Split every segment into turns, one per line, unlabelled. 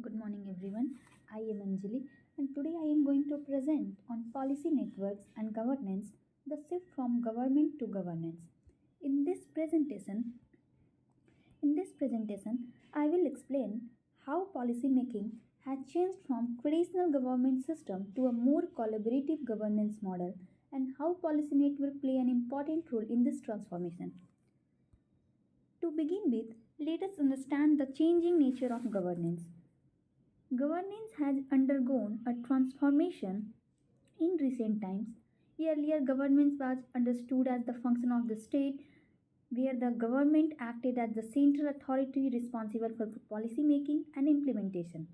Good morning, everyone. I am Anjali, and today I am going to present on policy networks and governance, the shift from government to governance. In this presentation, I will explain how policy making has changed from traditional government system to a more collaborative governance model and how policy network play an important role in this transformation. To begin with, let us understand the changing nature of governance. Governance has undergone a transformation in recent times. Earlier, governance was understood as the function of the state, where the government acted as the central authority responsible for policy making and implementation.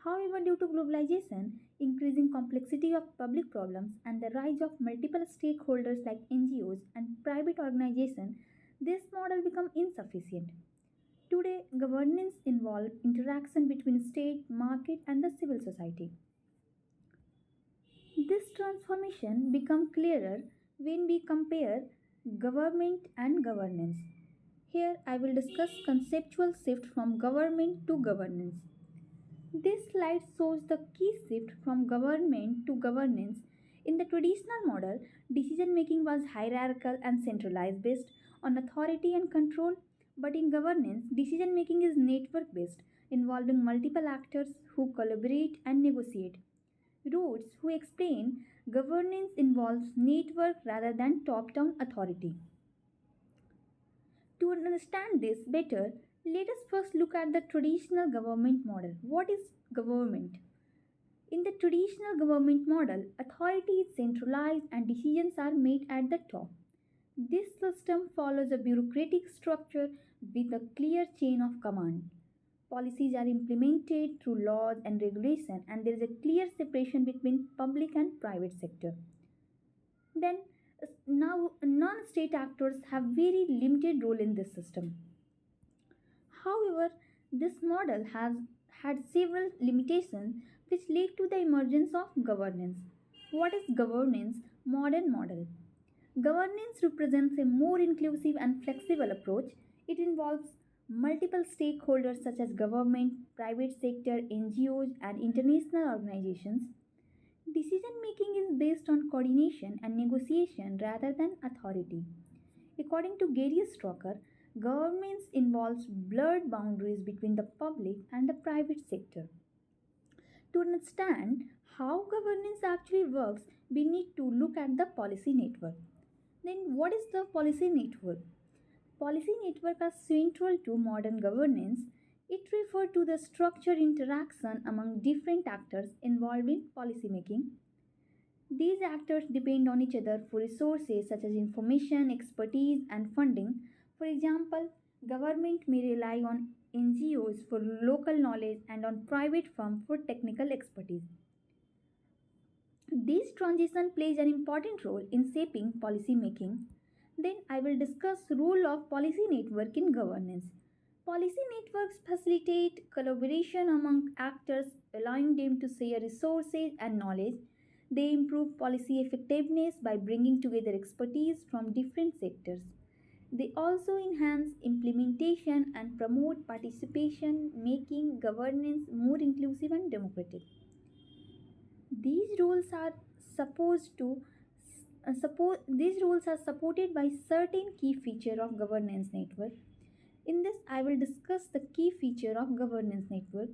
However, due to globalization, increasing complexity of public problems, and the rise of multiple stakeholders like NGOs and private organizations, this model became insufficient. Today, governance involves interaction between state, market, and the civil society. This transformation becomes clearer when we compare government and governance. Here, I will discuss conceptual shift from government to governance. This slide shows the key shift from government to governance. In the traditional model, decision making was hierarchical and centralized based on authority and control, but in governance, decision making is network based, involving multiple actors who collaborate and negotiate. Roots who explain governance involves network rather than top down authority. To understand this better, let us first look at the traditional government model. What is government? In the traditional government model, authority is centralized and decisions are made at the top. This system follows a bureaucratic structure with a clear chain of command. Policies are implemented through laws and regulation, and there is a clear separation between public and private sector. Then, now non-state actors have very limited role in this system. However, this model has had several limitations which lead to the emergence of governance. What is governance? Modern model. Governance represents a more inclusive and flexible approach. It involves multiple stakeholders such as government, private sector, NGOs, and international organizations. Decision making is based on coordination and negotiation rather than authority. According to Gary Stroker, governance involves blurred boundaries between the public and the private sector. To understand how governance actually works, we need to look at the policy network. Then, what is the policy network? Policy network are central to modern governance. It refers to the structured interaction among different actors involved in policy making. These actors depend on each other for resources such as information, expertise, and funding. For example, government may rely on NGOs for local knowledge and on private firms for technical expertise. This transition plays an important role in shaping policy making. Then I will discuss role of policy network in governance. Policy networks facilitate collaboration among actors, allowing them to share resources and knowledge. They improve policy effectiveness by bringing together expertise from different sectors. They also enhance implementation and promote participation, making governance more inclusive and democratic. These rules are supposed to these rules are supported by certain key feature of governance network. In this, I will discuss the key feature of governance network.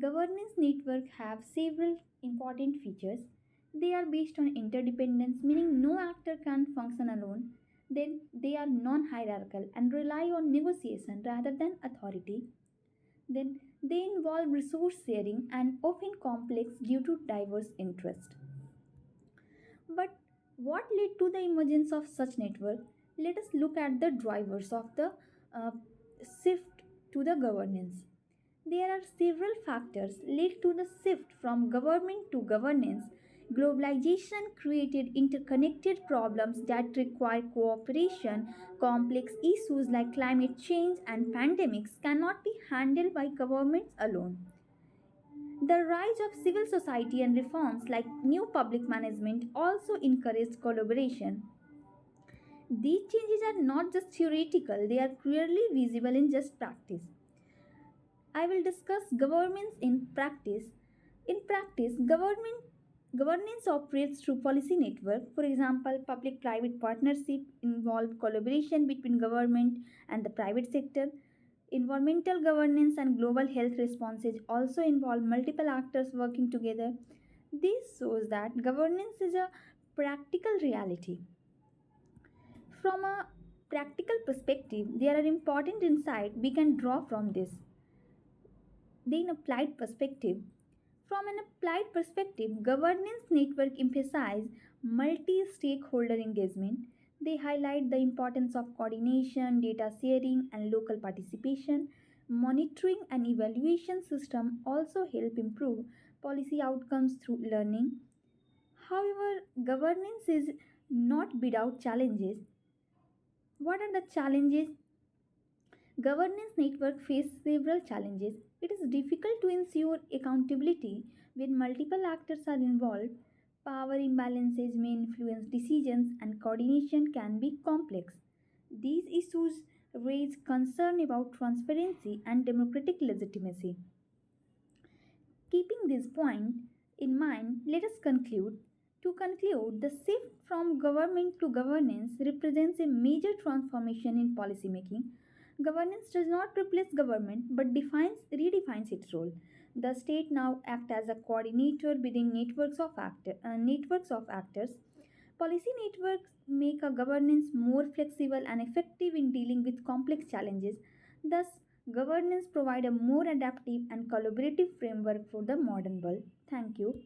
Governance network have several important features. They are based on interdependence, meaning no actor can function alone. Then they are non-hierarchical and rely on negotiation rather than authority. Then they involve resource sharing and often complex due to diverse interests. But what led to the emergence of such network? Let us look at the drivers of the uh, shift to the governance. There are several factors led to the shift from government to governance. Globalization created interconnected problems that require cooperation. Complex issues like climate change and pandemics cannot be handled by governments alone. The rise of civil society and reforms like new public management also encouraged collaboration. These changes are not just theoretical, they are clearly visible in just practice. I will discuss governance in practice. In practice, governance operates through policy network. For example, public-private partnership involve collaboration between government and the private sector. Environmental governance and global health responses also involve multiple actors working together. This shows that governance is a practical reality. From a practical perspective, there are important insights we can draw from this. Then, applied perspective. From an applied perspective, governance network emphasize multi-stakeholder engagement. They highlight the importance of coordination, data sharing, and local participation. Monitoring and evaluation system also help improve policy outcomes through learning. However, governance is not without challenges. What are the challenges? Governance network face several challenges. It is difficult to ensure accountability when multiple actors are involved. Power imbalances may influence decisions and coordination can be complex. These issues raise concern about transparency and democratic legitimacy. Keeping this point in mind, let us conclude. To conclude, the shift from government to governance represents a major transformation in policymaking. Governance does not replace government but redefines its role. The state now acts as a coordinator within networks of actors. Policy networks make a governance more flexible and effective in dealing with complex challenges. Thus, governance provide a more adaptive and collaborative framework for the modern world. Thank you.